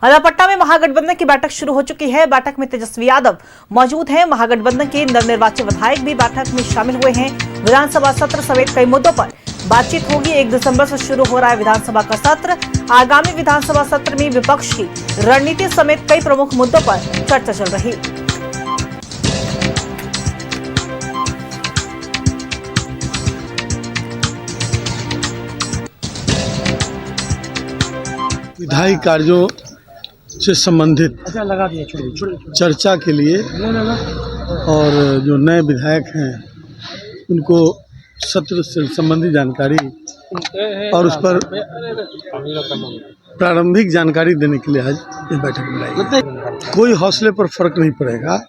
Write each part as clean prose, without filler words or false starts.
अलापट्टा में महागठबंधन की बैठक शुरू हो चुकी है। बैठक में तेजस्वी यादव मौजूद हैं। महागठबंधन के नवनिर्वाचित विधायक भी बैठक में शामिल हुए हैं। विधानसभा सत्र समेत कई मुद्दों पर बातचीत होगी। 1 दिसंबर से शुरू हो रहा है विधानसभा का सत्र। आगामी विधानसभा सत्र में विपक्ष की रणनीति समेत कई प्रमुख मुद्दों पर चर्चा चल रही। विधायी कार्यों से संबंधित चर्चा के लिए और जो नए विधायक हैं उनको सत्र से संबंधित जानकारी और उस पर प्रारंभिक जानकारी देने के लिए आज ये बैठक बुलाई। कोई हौसले पर फर्क नहीं पड़ेगा।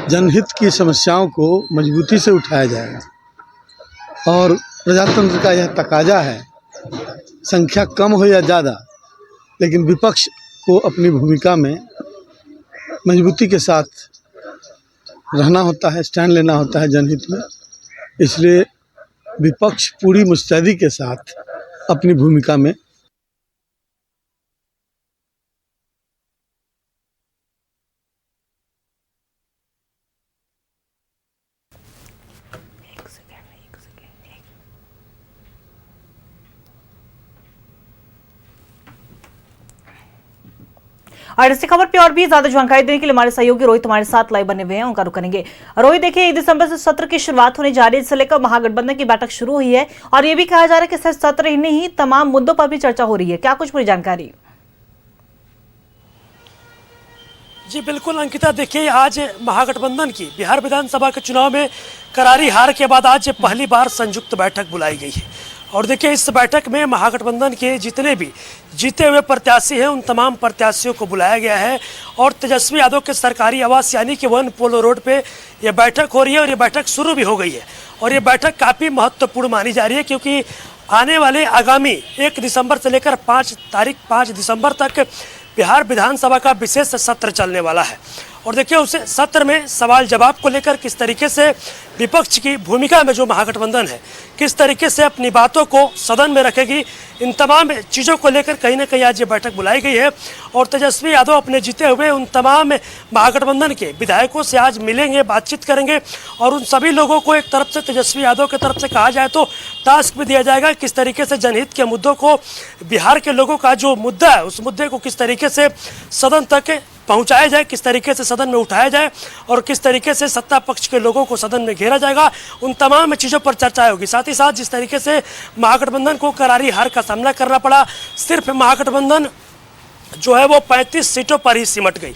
जनहित की समस्याओं को मजबूती से उठाया जाएगा और प्रजातंत्र का यह तकाजा है, संख्या कम हो या ज़्यादा, लेकिन विपक्ष को अपनी भूमिका में मजबूती के साथ रहना होता है, स्टैंड लेना होता है जनहित में। इसलिए विपक्ष पूरी मुस्तैदी के साथ अपनी भूमिका में और इसी खबर पे और भी ज्यादा जानकारी देने के लिए हमारे सहयोगी रोहित हमारे साथ लाइव बने हुए हैं, उनका रुख करेंगे। रोहित, देखिए 1 दिसंबर से सत्र की शुरुआत होने जा रही है। इससे लेकर महागठबंधन की बैठक शुरू हुई है और ये भी कहा जा रहा है कि सिर्फ सत्र ही नहीं, तमाम मुद्दों पर भी चर्चा हो रही है। क्या कुछ पूरी जानकारी? जी बिल्कुल अंकिता, देखिए आज महागठबंधन की बिहार विधानसभा के चुनाव में करारी हार के बाद आज पहली बार संयुक्त बैठक बुलाई गई है। और देखिए इस बैठक में महागठबंधन के जितने भी जीते हुए प्रत्याशी हैं उन तमाम प्रत्याशियों को बुलाया गया है और तेजस्वी यादव के सरकारी आवास यानी कि 1 पोलो रोड पे ये बैठक हो रही है और ये बैठक शुरू भी हो गई है। और ये बैठक काफ़ी महत्वपूर्ण मानी जा रही है क्योंकि आने वाले आगामी 1 दिसंबर से लेकर 5 दिसंबर तक बिहार विधानसभा का विशेष सत्र चलने वाला है। और देखिए उस सत्र में सवाल जवाब को लेकर किस तरीके से विपक्ष की भूमिका में जो महागठबंधन है किस तरीके से अपनी बातों को सदन में रखेगी, इन तमाम चीज़ों को लेकर कहीं ना कहीं आज ये बैठक बुलाई गई है। और तेजस्वी यादव अपने जीते हुए उन तमाम महागठबंधन के विधायकों से आज मिलेंगे, बातचीत करेंगे और उन सभी लोगों को एक तरफ से तेजस्वी यादव की तरफ से कहा जाए तो टास्क भी दिया जाएगा किस तरीके से जनहित के मुद्दों को, बिहार के लोगों का जो मुद्दा है उस मुद्दे को किस तरीके से सदन तक पहुंचाया जाए, किस तरीके से सदन में उठाया जाए और किस तरीके से सत्ता पक्ष के लोगों को सदन में घेरा जाएगा, उन तमाम चीज़ों पर चर्चा होगी। साथ ही साथ जिस तरीके से महागठबंधन को करारी हार का सामना करना पड़ा, सिर्फ महागठबंधन जो है वो 35 सीटों पर ही सिमट गई।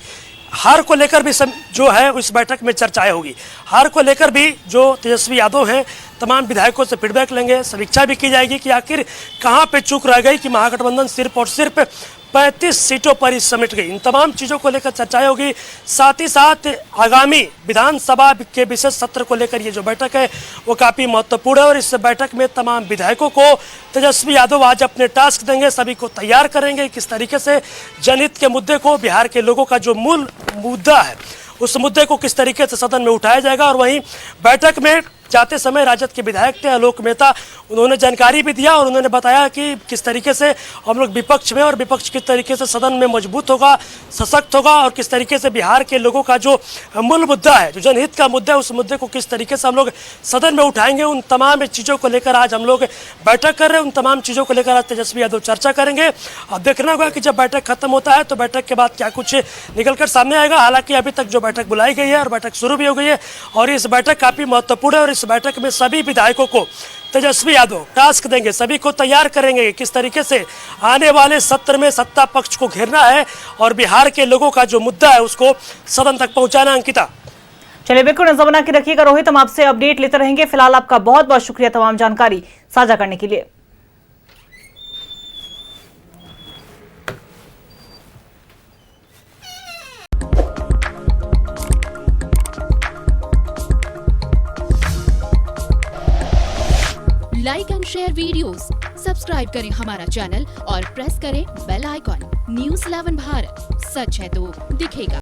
हार को लेकर भी जो है इस बैठक में चर्चाएं होगी। हार को लेकर भी जो तेजस्वी यादव हैं तमाम विधायकों से फीडबैक लेंगे, समीक्षा भी की जाएगी कि आखिर कहाँ पे चूक रह गई कि महागठबंधन सिर्फ और सिर्फ 35 सीटों पर ही समेट गई। इन तमाम चीज़ों को लेकर चर्चाएं होगी। साथ ही साथ आगामी विधानसभा के विशेष सत्र को लेकर ये जो बैठक है वो काफ़ी महत्वपूर्ण है और इस बैठक में तमाम विधायकों को तेजस्वी यादव आज अपने टास्क देंगे, सभी को तैयार करेंगे किस तरीके से जनहित के मुद्दे को, बिहार के लोगों का जो मूल मुद्दा है उस मुद्दे को किस तरीके से सदन में उठाया जाएगा। और वहीं बैठक में जाते समय राजद के विधायक थे आलोक मेहता, उन्होंने जानकारी भी दिया और उन्होंने बताया कि किस तरीके से हम लोग विपक्ष में और विपक्ष किस तरीके से सदन में मजबूत होगा, सशक्त होगा और किस तरीके से बिहार के लोगों का जो मूल मुद्दा है, जो जनहित का मुद्दा है, उस मुद्दे को किस तरीके से हम लोग सदन में उठाएंगे। उन तमाम चीज़ों को लेकर आज हम लोग बैठक कर रहे हैं। उन तमाम चीज़ों को लेकर आज तेजस्वी यादव चर्चा करेंगे। अब देखना होगा कि जब बैठक खत्म होता है तो बैठक के बाद क्या कुछ निकल कर सामने आएगा। हालांकि अभी तक जो बैठक बुलाई गई है और बैठक शुरू भी हो गई है और इस बैठक काफ़ी महत्वपूर्ण है और इस बैठक में सभी विधायकों को तेजस्वी यादव टास्क देंगे, सभी को तैयार करेंगे किस तरीके से आने वाले सत्र में सत्ता पक्ष को घेरना है और बिहार के लोगों का जो मुद्दा है उसको सदन तक पहुंचाना। अंकिता, चलिए बिल्कुल नजर बना के रखिएगा रोहित, हम आपसे अपडेट लेते रहेंगे। फिलहाल आपका बहुत बहुत शुक्रिया तमाम जानकारी साझा करने के लिए। Like and share videos, subscribe करें हमारा चैनल और प्रेस करें बेल आइकॉन। News 11 भारत, सच है तो दिखेगा।